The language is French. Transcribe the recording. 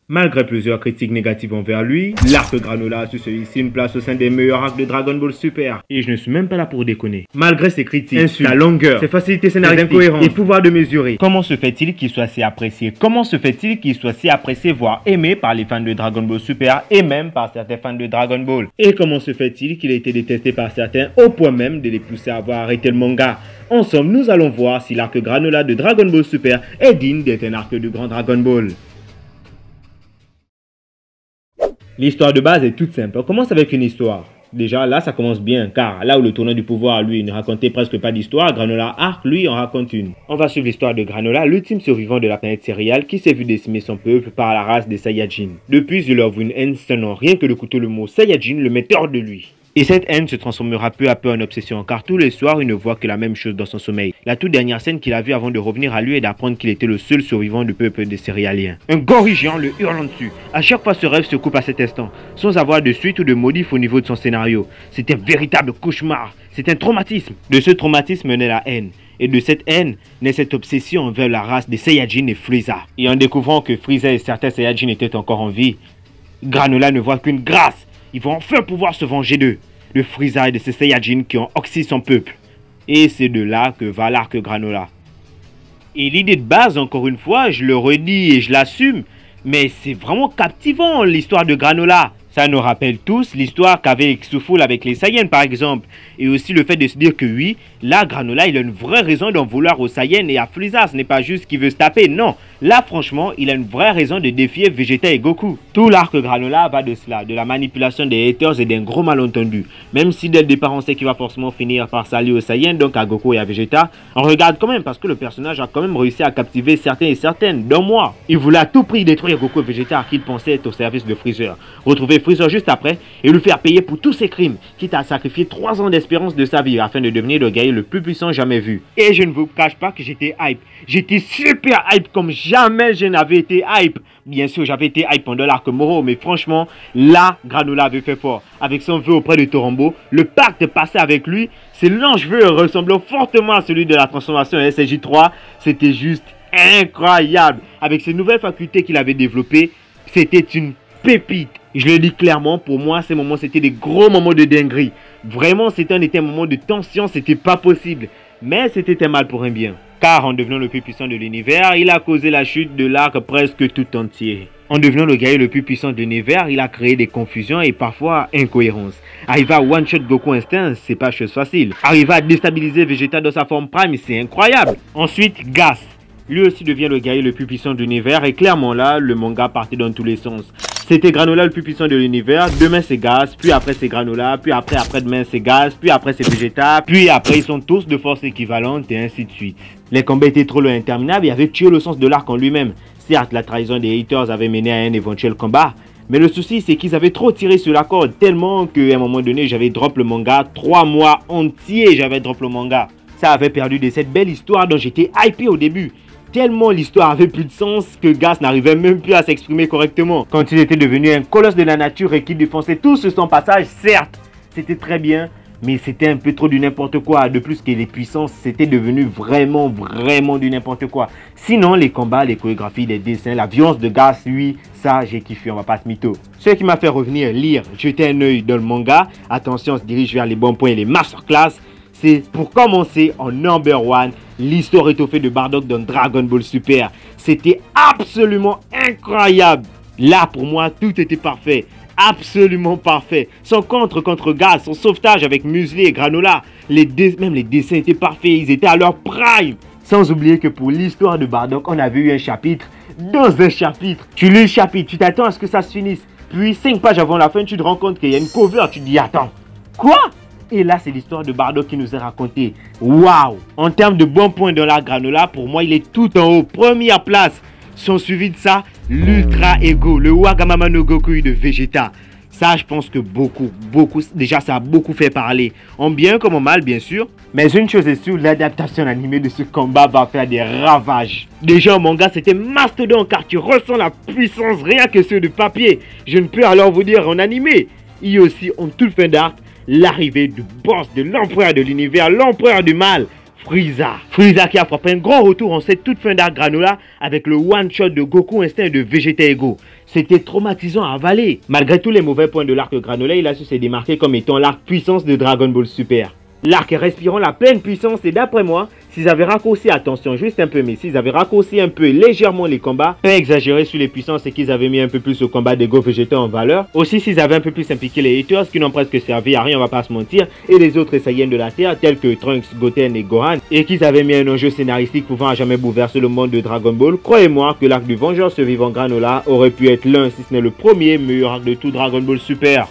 Malgré plusieurs critiques négatives envers lui, l'arc Granola a su se hisser une place au sein des meilleurs arcs de Dragon Ball Super. Et je ne suis même pas là pour déconner. Malgré ses critiques, insultes, sa longueur, ses facilités scénaristiques, incohérences et pouvoir de mesurer, comment se fait-il qu'il soit si apprécié? Comment se fait-il qu'il soit si apprécié, voire aimé par les fans de Dragon Ball Super et même par certains fans de Dragon Ball? Et comment se fait-il qu'il ait été détesté par certains au point même de les pousser à avoir arrêté le manga? Ensemble, nous allons voir si l'arc Granola de Dragon Ball Super est digne d'être un arc du grand Dragon Ball. L'histoire de base est toute simple. On commence avec une histoire. Déjà, là, ça commence bien, car là où le tournant du pouvoir, lui, ne racontait presque pas d'histoire, Granola Arc, lui, en raconte une. On va suivre l'histoire de Granola, l'ultime survivant de la planète céréale, qui s'est vu décimer son peuple par la race des Saiyajin. Depuis, il leur voue une haine sans rien que de couteau le mot Saiyajin le met hors de lui. Et cette haine se transformera peu à peu en obsession, car tous les soirs, il ne voit que la même chose dans son sommeil. La toute dernière scène qu'il a vue avant de revenir à lui est d'apprendre qu'il était le seul survivant du peuple des céréaliens. Un gorille géant le hurlant dessus. À chaque fois, ce rêve se coupe à cet instant, sans avoir de suite ou de modif au niveau de son scénario. C'est un véritable cauchemar, c'est un traumatisme. De ce traumatisme naît la haine. Et de cette haine naît cette obsession envers la race des Saiyajin et Frieza. Et en découvrant que Frieza et certains Saiyajin étaient encore en vie, Granola ne voit qu'une grâce. Ils vont enfin pouvoir se venger d'eux, de Frieza et de ces Saiyajin qui ont oxy son peuple. Et c'est de là que va l'arc Granola. Et l'idée de base, encore une fois, je le redis et je l'assume, mais c'est vraiment captivant l'histoire de Granola. Ça nous rappelle tous l'histoire qu'avait Xuful avec les Saiyans par exemple. Et aussi le fait de se dire que oui, là Granola il a une vraie raison d'en vouloir aux Saiyans et à Frieza. Ce n'est pas juste qu'il veut se taper, non. Là franchement, il a une vraie raison de défier Vegeta et Goku. Tout l'arc Granola va de cela, de la manipulation des haters et d'un gros malentendu. Même si dès le départ on sait qu'il va forcément finir par s'allier aux Saiyans, donc à Goku et à Vegeta, on regarde quand même parce que le personnage a quand même réussi à captiver certains et certaines, dont moi. Il voulait à tout prix détruire Goku et Vegeta qu'il pensait être au service de Freezer. Retrouver Freezer juste après et lui faire payer pour tous ses crimes, quitte à sacrifier 3 ans d'espérance de sa vie afin de devenir le guerrier le plus puissant jamais vu. Et je ne vous cache pas que j'étais hype. J'étais super hype comme jamais je n'avais été hype. Bien sûr, j'avais été hype pendant l'arc Moro, mais franchement, là, Granola avait fait fort. Avec son vœu auprès de Torambo, le pacte passé avec lui, ses longs vœux ressemblant fortement à celui de la transformation SSJ3, c'était juste incroyable. Avec ses nouvelles facultés qu'il avait développées, c'était une pépite. Je le dis clairement, pour moi, ces moments, c'était des gros moments de dinguerie. Vraiment, c'était un moment de tension, c'était pas possible. Mais c'était un mal pour un bien. Car en devenant le plus puissant de l'univers, il a causé la chute de l'arc presque tout entier. En devenant le guerrier le plus puissant de l'univers, il a créé des confusions et parfois incohérences. Arriver à one-shot Goku Instinct, c'est pas chose facile. Arriver à déstabiliser Vegeta dans sa forme prime, c'est incroyable. Ensuite, Gas. Lui aussi devient le guerrier le plus puissant de l'univers et clairement là, le manga partait dans tous les sens. C'était Granola le plus puissant de l'univers, demain c'est Gas, puis après c'est Granola, puis après-demain c'est Gas, puis après c'est Vegeta, puis après ils sont tous de force équivalente et ainsi de suite. Les combats étaient trop longs et interminables et avaient tué le sens de l'arc en lui-même. Certes, la trahison des haters avait mené à un éventuel combat, mais le souci c'est qu'ils avaient trop tiré sur la corde tellement qu'à un moment donné j'avais drop le manga, 3 mois entiers j'avais drop le manga. Ça avait perdu de cette belle histoire dont j'étais hypé au début. Tellement l'histoire avait plus de sens que Gas n'arrivait même plus à s'exprimer correctement. Quand il était devenu un colosse de la nature et qu'il défonçait tout sur son passage, certes, c'était très bien, mais c'était un peu trop du n'importe quoi. De plus que les puissances, c'était devenu vraiment du n'importe quoi. Sinon, les combats, les chorégraphies, les dessins, la violence de Gas, lui, ça j'ai kiffé, on va pas se mytho. Ce qui m'a fait revenir lire, jeter un œil dans le manga, attention, on se dirige vers les bons points et les masterclass. C'est pour commencer en number 1, l'histoire étoffée de Bardock dans Dragon Ball Super. C'était absolument incroyable. Là pour moi tout était parfait, absolument parfait. Son contre Gas, son sauvetage avec Muesli et Granola, même les dessins étaient parfaits, ils étaient à leur prime. Sans oublier que pour l'histoire de Bardock, on avait eu un chapitre dans un chapitre. Tu lis le chapitre, tu t'attends à ce que ça se finisse. Puis 5 pages avant la fin, tu te rends compte qu'il y a une cover, tu te dis attends, quoi? Et là, c'est l'histoire de Bardock qui nous est racontée. Waouh! En termes de bons points dans la Granola, pour moi, il est tout en haut. Première place. Sont suivis de ça, l'Ultra Ego, le Wagamama no Goku de Vegeta. Ça, je pense que déjà, ça a beaucoup fait parler. En bien comme en mal, bien sûr. Mais une chose est sûre, l'adaptation animée de ce combat va faire des ravages. Déjà, en manga, c'était mastodon, car tu ressens la puissance rien que sur le papier. Je ne peux alors vous dire en animé. Il y a aussi, en toute fin d'arc, l'arrivée du boss de l'empereur de l'univers, l'empereur du mal, Frieza. Frieza qui a frappé un grand retour en cette toute fin d'arc Granola avec le one-shot de Goku Instinct et de Vegeta Ego. C'était traumatisant à avaler. Malgré tous les mauvais points de l'arc Granola, il a su se démarquer comme étant l'arc puissance de Dragon Ball Super. L'arc respirant la pleine puissance et d'après moi, s'ils avaient raccourci, attention juste un peu, mais s'ils avaient raccourci un peu légèrement les combats, pas exagéré sur les puissances et qu'ils avaient mis un peu plus au combat des Go Végétaux en valeur, aussi s'ils avaient un peu plus impliqué les haters qui n'ont presque servi à rien, on va pas se mentir, et les autres Saiyans de la Terre tels que Trunks, Goten et Gohan, et qu'ils avaient mis un enjeu scénaristique pouvant à jamais bouleverser le monde de Dragon Ball, croyez-moi que l'arc du Vengeur survivant Granola aurait pu être l'un, si ce n'est le premier meilleur arc de tout Dragon Ball Super.